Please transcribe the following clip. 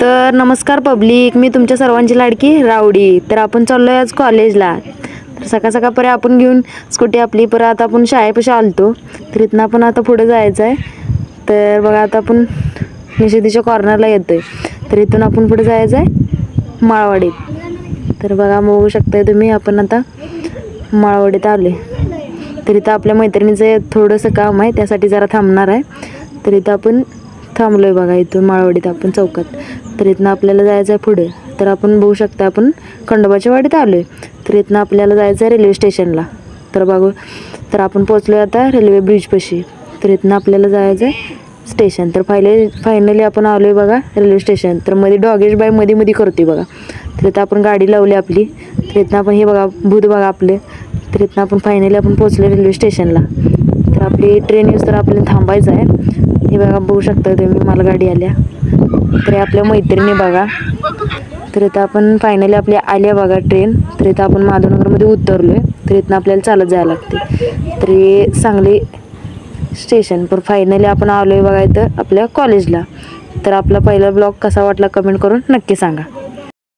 तर नमस्कार पब्लिक, मी तुमच्या सर्वांची लाडकी रावडी. तर आपण चाललोय आज कॉलेजला. तर सकाळ सकाळपर्यंत आपण घेऊन स्कूटी आपली परत आपण शाळेपाशी आलतो. तर इथनं आपण आता पुढे जायचं आहे. तर बघा आता आपण निषेधीच्या कॉर्नरला येतोय. तर इथून आपण पुढे जायचं आहे माळवाडीत. तर बघा बघू शकताय तुम्ही, आपण आता माळवाडीत आले. तर इथं आपल्या मैत्रिणीचं थोडंसं काम आहे, त्यासाठी जरा थांबणार आहे. तर इथं आपण थांबलोय बघा, इथून माळवाडीत आपण चौकात. तर इथनं आपल्याला जायचं आहे पुढे. तर आपण बघू शकता आपण खंडोबाच्या वाडीत आलोय. तर इथनं आपल्याला जायचं आहे रेल्वे स्टेशनला. तर बघू, तर आपण पोचलोय आता रेल्वे ब्रिजपाशी. तर इथनं आपल्याला जायचं आहे स्टेशन. तर फायनली आपण आलोय बघा रेल्वे स्टेशन. तर मध्ये डॉगेश बाई मध्ये करतोय बघा. तर इथं आपण गाडी लावली आपली. तर इथनं आपण हे बघा भूत बघा आपले. तर इथनं आपण फायनली आपण पोचलो रेल्वे स्टेशनला. तर आपली ट्रेन येऊस तर आपल्याला थांबायचं आहे. हे बघा बघू शकता तुम्ही, मला गाडी आल्या. तर आपल्या मैत्रिणी बघा. तर इथं आपण फायनली आपली आल्या बघा ट्रेन. तर इथं आपण माधवनगरमध्ये उतरलोय. तर इथनं आपल्याला चालत जायला लागते. तर हे सांगली स्टेशन पर फायनली आपण आलोय बघा इथं आपल्या कॉलेजला. तर आपला पहिला ब्लॉग कसा वाटला कमेंट करून नक्की सांगा.